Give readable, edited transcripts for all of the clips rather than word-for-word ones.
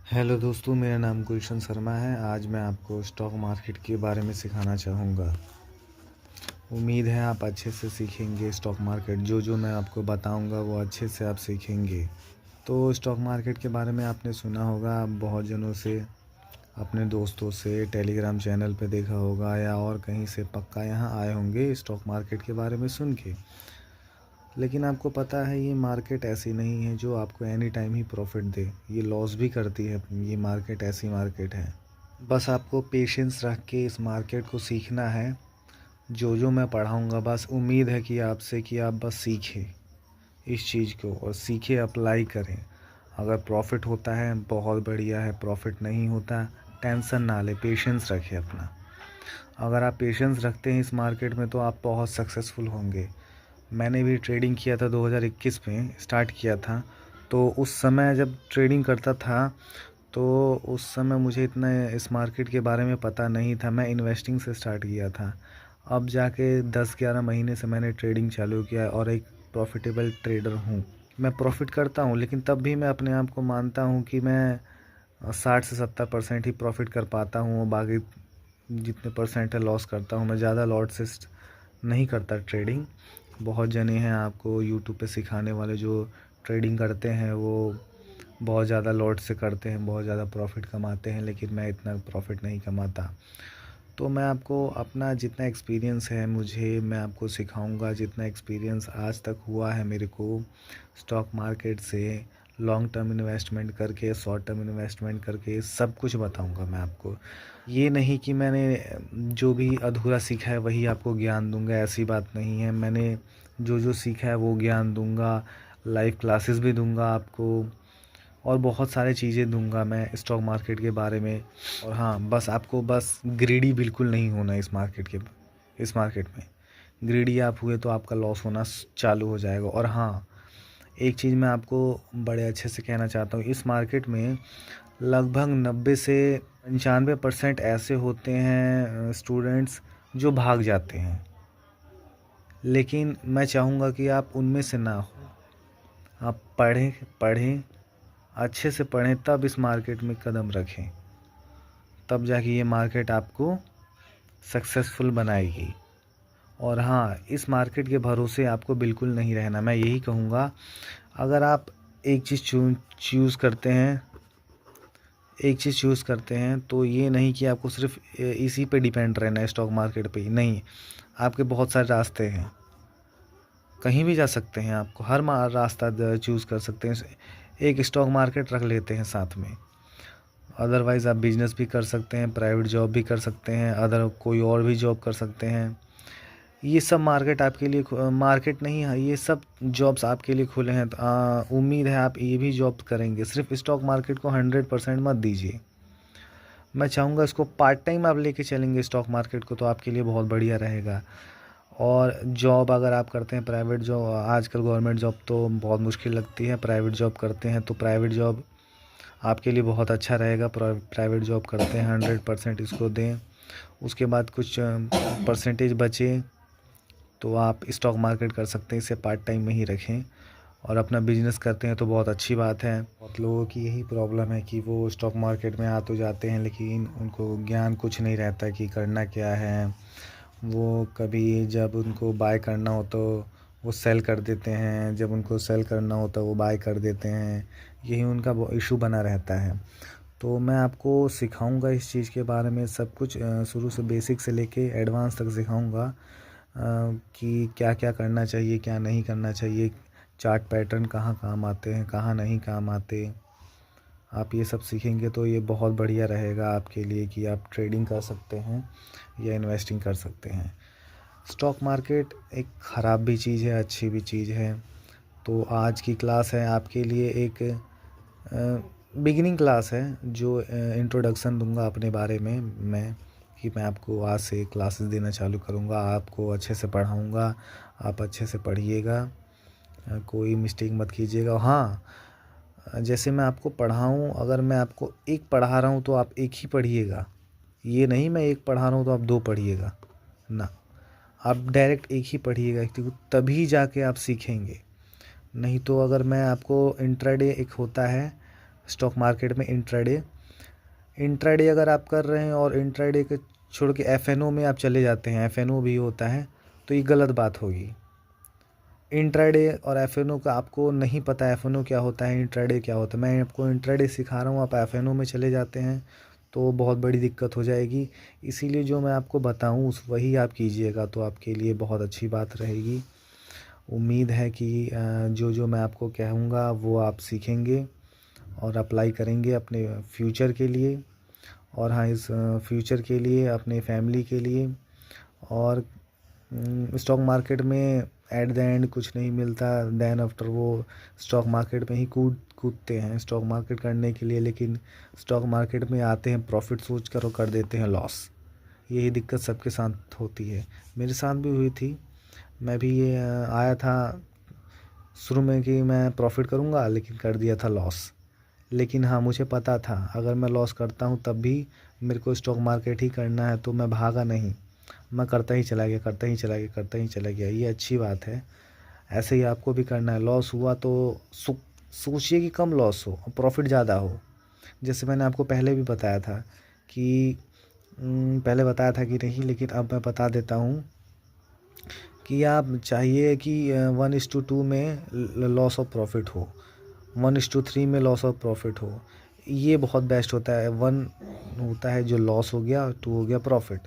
Hello दोस्तों, मेरा नाम गुलशन शर्मा है। आज मैं आपको स्टॉक मार्केट के बारे में सिखाना चाहूँगा। उम्मीद है आप अच्छे से सीखेंगे स्टॉक मार्केट। जो मैं आपको बताऊँगा वो अच्छे से आप सीखेंगे। तो स्टॉक मार्केट के बारे में आपने सुना होगा, आप बहुत जनों से, अपने दोस्तों से, टेलीग्राम चैनल पे देखा होगा या और कहीं से पक्का यहाँ आए होंगे स्टॉक मार्केट के बारे में सुन के। लेकिन आपको पता है ये मार्केट ऐसी नहीं है जो आपको एनी टाइम ही प्रॉफिट दे। ये लॉस भी करती है। ये मार्केट ऐसी मार्केट है। बस आपको पेशेंस रख के इस मार्केट को सीखना है। जो मैं पढ़ाऊँगा, बस उम्मीद है कि आपसे कि आप बस सीखें इस चीज़ को और सीखें, अप्लाई करें। अगर प्रॉफिट होता है बहुत बढ़िया है, प्रॉफिट नहीं होता टेंशन ना लें, पेशेंस रखें अपना। अगर आप पेशेंस रखते हैं इस मार्केट में तो आप बहुत सक्सेसफुल होंगे। मैंने भी ट्रेडिंग किया था, 2021 में स्टार्ट किया था। तो उस समय जब ट्रेडिंग करता था तो उस समय मुझे इतना इस मार्केट के बारे में पता नहीं था। मैं इन्वेस्टिंग से स्टार्ट किया था। अब जाके 10-11 महीने से मैंने ट्रेडिंग चालू किया और एक प्रॉफिटेबल ट्रेडर हूँ। मैं प्रॉफिट करता हूँ लेकिन तब भी मैं अपने आप को मानता हूँ कि मैं 60 से 70% ही प्रॉफिट कर पाता हूँ और बाकी जितने परसेंट है लॉस करता हूँ। मैं ज़्यादा लॉट से नहीं करता ट्रेडिंग। बहुत जने हैं आपको यूट्यूब पे सिखाने वाले जो ट्रेडिंग करते हैं, वो बहुत ज़्यादा लॉट से करते हैं, बहुत ज़्यादा प्रॉफिट कमाते हैं, लेकिन मैं इतना प्रॉफिट नहीं कमाता। तो मैं आपको अपना जितना एक्सपीरियंस है मैं आपको सिखाऊंगा। जितना एक्सपीरियंस आज तक हुआ है मेरे को स्टॉक मार्केट से, लॉन्ग टर्म इन्वेस्टमेंट करके, शॉर्ट टर्म इन्वेस्टमेंट करके, सब कुछ बताऊंगा मैं आपको। ये नहीं कि मैंने जो भी अधूरा सीखा है वही आपको ज्ञान दूंगा, ऐसी बात नहीं है। मैंने जो सीखा है वो ज्ञान दूंगा, लाइव क्लासेस भी दूंगा आपको और बहुत सारी चीज़ें दूंगा मैं स्टॉक मार्केट के बारे में। और हाँ, बस आपको बस ग्रीडी बिल्कुल नहीं होना इस मार्केट में। ग्रीडी आप हुए तो आपका लॉस होना चालू हो जाएगा। और हाँ, एक चीज़ मैं आपको बड़े अच्छे से कहना चाहता हूँ, इस मार्केट में लगभग 90 से 95% ऐसे होते हैं स्टूडेंट्स जो भाग जाते हैं। लेकिन मैं चाहूँगा कि आप उनमें से ना हो। आप पढ़ें पढ़ें, अच्छे से पढ़ें, तब इस मार्केट में कदम रखें। तब जाके ये मार्केट आपको सक्सेसफुल बनाएगी। और हाँ, इस मार्केट के भरोसे आपको बिल्कुल नहीं रहना। मैं यही कहूँगा, अगर आप एक चीज़ चूज़ करते हैं तो ये नहीं कि आपको सिर्फ इसी पे डिपेंड रहना है, स्टॉक मार्केट पे ही नहीं। आपके बहुत सारे रास्ते हैं, कहीं भी जा सकते हैं। आपको हर रास्ता चूज़ कर सकते हैं। एक स्टॉक मार्केट रख लेते हैं साथ में। अदरवाइज़ आप बिजनेस भी कर सकते हैं, प्राइवेट जॉब भी कर सकते हैं, अदर कोई और भी जॉब कर सकते हैं। ये सब मार्केट आपके लिए मार्केट नहीं है, ये सब जॉब्स आपके लिए खुले हैं। तो उम्मीद है आप ये भी जॉब करेंगे। सिर्फ स्टॉक मार्केट को 100% मत दीजिए। मैं चाहूँगा इसको पार्ट टाइम आप लेके चलेंगे स्टॉक मार्केट को तो आपके लिए बहुत बढ़िया रहेगा। और जॉब अगर आप करते हैं प्राइवेट जॉब, आजकल गवर्नमेंट जॉब तो बहुत मुश्किल लगती है। प्राइवेट जॉब करते हैं तो प्राइवेट जॉब आपके लिए बहुत अच्छा रहेगा। प्राइवेट जॉब करते हैं 100% इसको दें। उसके बाद कुछ परसेंटेज बचे तो आप स्टॉक मार्केट कर सकते हैं, इसे पार्ट टाइम में ही रखें। और अपना बिजनेस करते हैं तो बहुत अच्छी बात है। बहुत लोगों की यही प्रॉब्लम है कि वो स्टॉक मार्केट में आ तो जाते हैं लेकिन उनको ज्ञान कुछ नहीं रहता कि करना क्या है। वो कभी जब उनको बाय करना हो तो वो सेल कर देते हैं, जब उनको सेल करना हो तो वो बाय कर देते हैं। यही उनका इशू बना रहता है। तो मैं आपको सिखाऊंगा इस चीज़ के बारे में सब कुछ, शुरू से बेसिक से लेके एडवांस तक सिखाऊंगा कि क्या क्या करना चाहिए, क्या नहीं करना चाहिए, चार्ट पैटर्न कहाँ काम आते हैं, कहाँ नहीं काम आते। आप ये सब सीखेंगे तो ये बहुत बढ़िया रहेगा आपके लिए कि आप ट्रेडिंग कर सकते हैं या इन्वेस्टिंग कर सकते हैं। स्टॉक मार्केट एक ख़राब भी चीज़ है, अच्छी भी चीज़ है। तो आज की क्लास है आपके लिए एक बिगिनिंग क्लास है, जो इंट्रोडक्शन दूंगा अपने बारे में मैं, कि मैं आपको आज से क्लासेस देना चालू करूंगा, आपको अच्छे से पढ़ाऊंगा। आप अच्छे से पढ़िएगा, कोई मिस्टेक मत कीजिएगा। हाँ, जैसे मैं आपको पढ़ाऊँ, अगर मैं आपको एक पढ़ा रहा हूँ तो आप एक ही पढ़िएगा। ये नहीं मैं एक पढ़ा रहा हूँ तो आप दो पढ़िएगा ना, आप डायरेक्ट एक ही पढ़िएगा, क्योंकि तभी जाके आप सीखेंगे। नहीं तो अगर मैं आपको इंट्राडे एक होता है स्टॉक मार्केट में इंट्राडे अगर आप कर रहे हैं और इंट्राडे के छोड़ के एफएनओ में आप चले जाते हैं, एफएनओ भी होता है, तो ये गलत बात होगी। इंट्राडे और एफएनओ का आपको नहीं पता, एफएनओ क्या होता है, इंट्राडे क्या होता है। मैं आपको इंट्राडे सिखा रहा हूँ, आप एफएनओ में चले जाते हैं तो बहुत बड़ी दिक्कत हो जाएगी। इसीलिए जो मैं आपको बताऊँ उस वही आप कीजिएगा, तो आपके लिए बहुत अच्छी बात रहेगी। उम्मीद है कि जो जो मैं आपको कहूँगा वो आप सीखेंगे और अप्लाई करेंगे अपने फ्यूचर के लिए, और हाँ, इस फ्यूचर के लिए, अपने फैमिली के लिए। और स्टॉक मार्केट में एट द एंड कुछ नहीं मिलता, देन आफ्टर वो स्टॉक मार्केट में ही कूदते हैं स्टॉक मार्केट करने के लिए, लेकिन स्टॉक मार्केट में आते हैं प्रॉफिट सोच कर और कर देते हैं लॉस। यही दिक्कत सबके साथ होती है, मेरे साथ भी हुई थी। मैं भी ये आया था शुरू में कि मैं प्रॉफिट करूँगा, लेकिन कर दिया था लॉस। लेकिन हाँ, मुझे पता था अगर मैं लॉस करता हूँ तब भी मेरे को स्टॉक मार्केट ही करना है, तो मैं भागा नहीं, मैं करता ही चला गया, करता ही चला गया, करता ही चला गया। ये अच्छी बात है, ऐसे ही आपको भी करना है। लॉस हुआ तो सोचिए कि कम लॉस हो और प्रॉफिट ज़्यादा हो। जैसे मैंने आपको पहले भी बताया था कि पहले बताया था कि नहीं, लेकिन अब मैं बता देता हूँ कि आप चाहिए कि 1:2 में लॉस ऑफ प्रॉफिट हो, 1:3 में लॉस ऑफ प्रॉफिट हो। ये बहुत बेस्ट होता है। 1 होता है जो लॉस हो गया, 2 हो गया प्रॉफिट।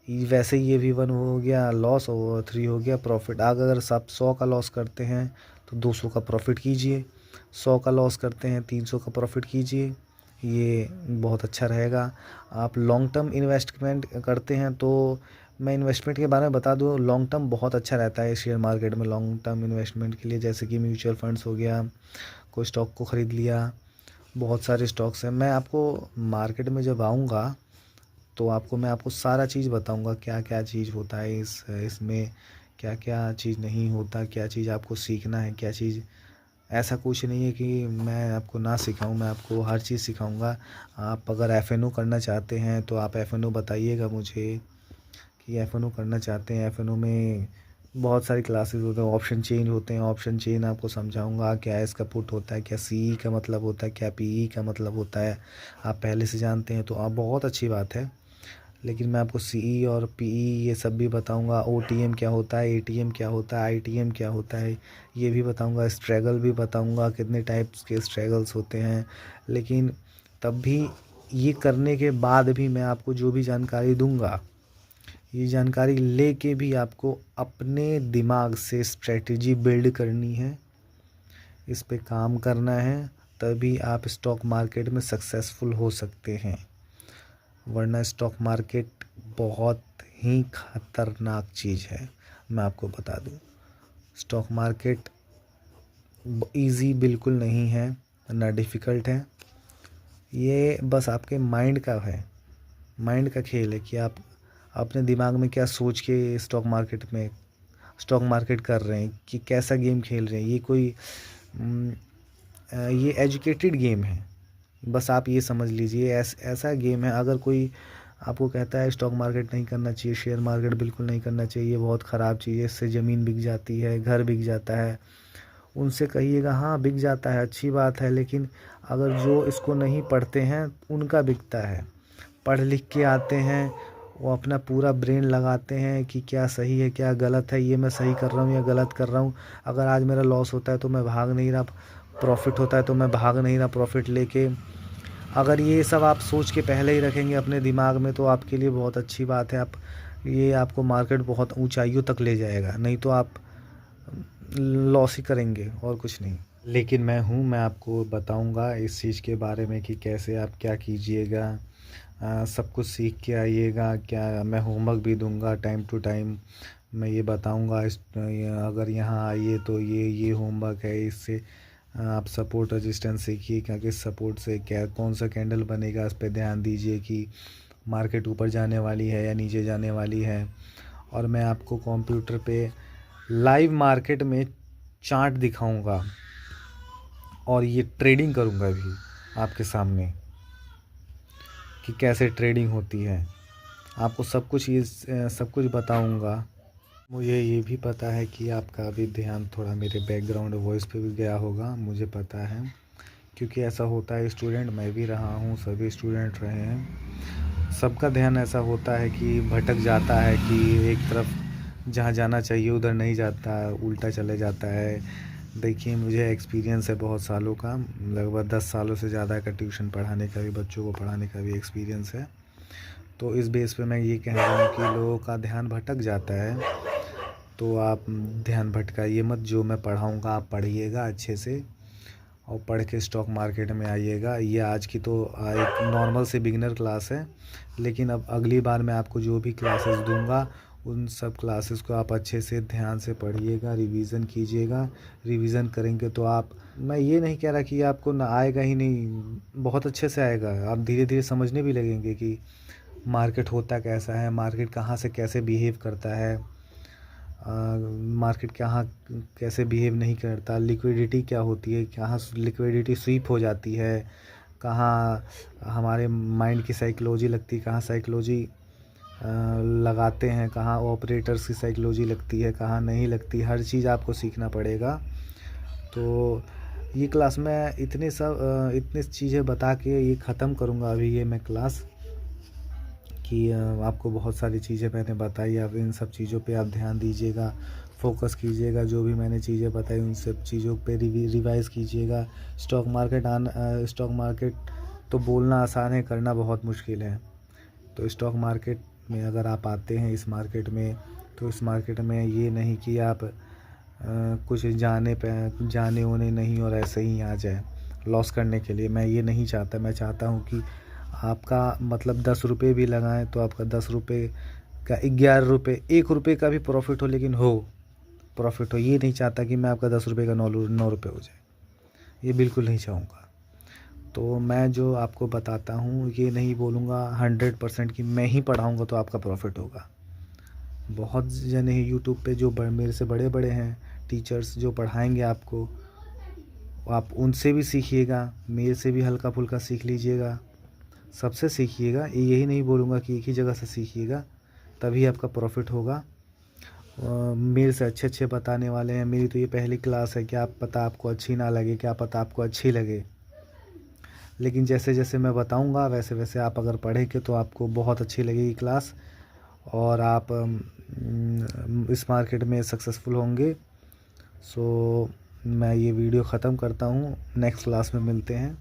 वैसे ही ये भी 1 हो गया लॉस और 3 हो गया प्रॉफिट। अगर आप 100 का लॉस करते हैं तो 200 का प्रॉफिट कीजिए, 100 का लॉस करते हैं 300 का प्रॉफिट कीजिए। ये बहुत अच्छा रहेगा। आप लॉन्ग टर्म इन्वेस्टमेंट करते हैं तो मैं इन्वेस्टमेंट के बारे में बता दूं, लॉन्ग टर्म बहुत अच्छा रहता है शेयर मार्केट में। लॉन्ग टर्म इन्वेस्टमेंट के लिए जैसे कि म्यूचुअल फंड्स हो गया, कोई स्टॉक को ख़रीद लिया, बहुत सारे स्टॉक्स हैं। मैं आपको मार्केट में जब आऊँगा तो मैं आपको सारा चीज़ बताऊंगा, क्या क्या चीज़ होता है इसमें, क्या क्या चीज़ नहीं होता, क्या चीज़ आपको सीखना है, क्या चीज़। ऐसा कुछ नहीं है कि मैं आपको ना सिखाऊं, मैं आपको हर चीज़ सिखाऊंगा। आप अगर एफएनओ करना चाहते हैं तो आप एफएनओ बताइएगा मुझे कि एफएनओ करना चाहते हैं। एफएनओ में बहुत सारी क्लासेस होते हैं, ऑप्शन चेंज होते हैं। ऑप्शन चेंज आपको समझाऊंगा, क्या इसका पुट होता है, क्या सीई का मतलब होता है, क्या पीई का मतलब होता है। आप पहले से जानते हैं तो आप बहुत अच्छी बात है। लेकिन मैं आपको सीई और पीई ये सब भी बताऊंगा। ओटीएम क्या होता है, एटीएम क्या होता है, आईटीएम क्या होता है, ये भी बताऊंगा। स्ट्रगल भी बताऊंगा, कितने टाइप्स के स्ट्रगल्स होते हैं। लेकिन तब भी ये करने के बाद भी मैं आपको जो भी जानकारी दूंगा, ये जानकारी लेके भी आपको अपने दिमाग से स्ट्रेटजी बिल्ड करनी है, इस पे काम करना है, तभी आप स्टॉक मार्केट में सक्सेसफुल हो सकते हैं। वरना स्टॉक मार्केट बहुत ही खतरनाक चीज़ है, मैं आपको बता दूं। स्टॉक मार्केट इजी बिल्कुल नहीं है, ना डिफ़िकल्ट है। ये बस आपके माइंड का है, माइंड का खेल है कि आप अपने दिमाग में क्या सोच के स्टॉक मार्केट कर रहे हैं, कि कैसा गेम खेल रहे हैं। ये कोई ये एजुकेटेड गेम है, बस आप ये समझ लीजिए। ऐसा गेम है, अगर कोई आपको कहता है स्टॉक मार्केट नहीं करना चाहिए, शेयर मार्केट बिल्कुल नहीं करना चाहिए, ये बहुत ख़राब चीज़ है, इससे ज़मीन बिक जाती है, घर बिक जाता है, उनसे कहिएगा हाँ बिक जाता है, अच्छी बात है। लेकिन अगर जो इसको नहीं पढ़ते हैं उनका बिकता है। पढ़ लिख के आते हैं, वो अपना पूरा ब्रेन लगाते हैं कि क्या सही है क्या गलत है, ये मैं सही कर रहा हूँ या गलत कर रहा हूँ। अगर आज मेरा लॉस होता है तो मैं भाग नहीं रहा, प्रॉफिट होता है तो मैं भाग नहीं रहा प्रॉफिट लेके। अगर ये सब आप सोच के पहले ही रखेंगे अपने दिमाग में तो आपके लिए बहुत अच्छी बात है। ये आपको मार्केट बहुत ऊंचाइयों तक ले जाएगा, नहीं तो आप लॉस ही करेंगे और कुछ नहीं। लेकिन मैं आपको बताऊंगा इस चीज़ के बारे में कि कैसे आप क्या कीजिएगा। सब कुछ सीख के आइएगा। क्या मैं होमवर्क भी दूंगा टाइम टू टाइम, मैं ये बताऊंगा अगर यहाँ आइए तो ये होमवर्क है, इससे आप सपोर्ट रेजिस्टेंस सीखिए, क्योंकि सपोर्ट से क्या कौन सा कैंडल बनेगा इस पे ध्यान दीजिए कि मार्केट ऊपर जाने वाली है या नीचे जाने वाली है। और मैं आपको कंप्यूटर पे लाइव मार्केट में चार्ट दिखाऊंगा और ये ट्रेडिंग करूंगा भी आपके सामने कि कैसे ट्रेडिंग होती है। आपको सब कुछ बताऊंगा। मुझे ये भी पता है कि आपका अभी ध्यान थोड़ा मेरे बैकग्राउंड वॉइस पे भी गया होगा, मुझे पता है क्योंकि ऐसा होता है, स्टूडेंट मैं भी रहा हूँ, सभी स्टूडेंट रहे हैं। सबका ध्यान ऐसा होता है कि भटक जाता है कि एक तरफ जहाँ जाना चाहिए उधर नहीं जाता, उल्टा चले जाता है। देखिए, मुझे एक्सपीरियंस है बहुत सालों का, लगभग 10 सालों से ज़्यादा का ट्यूशन पढ़ाने का भी, बच्चों को पढ़ाने का भी एक्सपीरियंस है। तो इस बेस पे मैं ये कह रहा हूँ कि लोगों का ध्यान भटक जाता है, तो आप ध्यान भटकाइए मत। जो मैं पढ़ाऊँगा आप पढ़िएगा अच्छे से, और पढ़ के स्टॉक मार्केट में आइएगा। ये आज की तो एक नॉर्मल से बिगिनर क्लास है, लेकिन अब अगली बार मैं आपको जो भी क्लासेस दूंगा उन सब क्लासेस को आप अच्छे से ध्यान से पढ़िएगा, रिवीजन कीजिएगा। रिवीजन करेंगे तो आप, मैं ये नहीं कह रहा कि आपको ना आएगा ही नहीं, बहुत अच्छे से आएगा। आप धीरे धीरे समझने भी लगेंगे कि मार्केट होता कैसा है, मार्केट कहाँ से कैसे बिहेव करता है, मार्केट कहाँ कैसे बिहेव नहीं करता, लिक्विडिटी क्या होती है, कहाँ लिक्विडिटी स्वीप हो जाती है, कहाँ हमारे माइंड की साइकोलॉजी लगती है, कहाँ साइकोलॉजी लगाते हैं, कहाँ ऑपरेटर्स की साइकोलॉजी लगती है, कहाँ नहीं लगती। हर चीज़ आपको सीखना पड़ेगा। तो ये क्लास मैं इतनी चीज़ें बता के ये ख़त्म करूँगा अभी ये मैं क्लास, कि आपको बहुत सारी चीज़ें मैंने बताई। अब इन सब चीज़ों पे आप ध्यान दीजिएगा, फोकस कीजिएगा। जो भी मैंने चीज़ें बताई उन सब चीज़ों पे रिवाइज़ कीजिएगा। स्टॉक मार्केट तो बोलना आसान है, करना बहुत मुश्किल है। तो स्टॉक मार्केट में अगर आप आते हैं इस मार्केट में, तो इस मार्केट में ये नहीं कि आप कुछ जाने होने नहीं और ऐसे ही आ जाए लॉस करने के लिए। मैं ये नहीं चाहता। मैं चाहता हूँ कि आपका मतलब 10 रुपये भी लगाएं तो आपका 10 रुपये का 11 रुपये, 1 रुपये का भी प्रॉफिट हो, लेकिन प्रॉफिट हो। ये नहीं चाहता कि मैं आपका 10 रुपये का 9 रुपये हो जाए, ये बिल्कुल नहीं चाहूँगा। तो मैं जो आपको बताता हूँ ये नहीं बोलूँगा 100% कि मैं ही पढ़ाऊँगा तो आपका प्रॉफिट होगा। बहुत जने हैं यूट्यूब पे जो मेरे से बड़े बड़े हैं टीचर्स, जो पढ़ाएंगे आपको, आप उनसे भी सीखिएगा, मेरे से भी हल्का फुल्का सीख लीजिएगा, सबसे सीखिएगा। यही नहीं बोलूँगा कि एक ही जगह से सीखिएगा, तभी आपका प्रॉफिट होगा। मेरे से अच्छे अच्छे बताने वाले हैं। मेरी तो ये पहली क्लास है, क्या पता आपको अच्छी ना लगे, क्या पता आपको अच्छी लगे, लेकिन जैसे जैसे मैं बताऊंगा वैसे वैसे आप अगर पढ़ेंगे तो आपको बहुत अच्छी लगेगी क्लास, और आप इस मार्केट में सक्सेसफुल होंगे। सो मैं ये वीडियो ख़त्म करता हूँ, नेक्स्ट क्लास में मिलते हैं।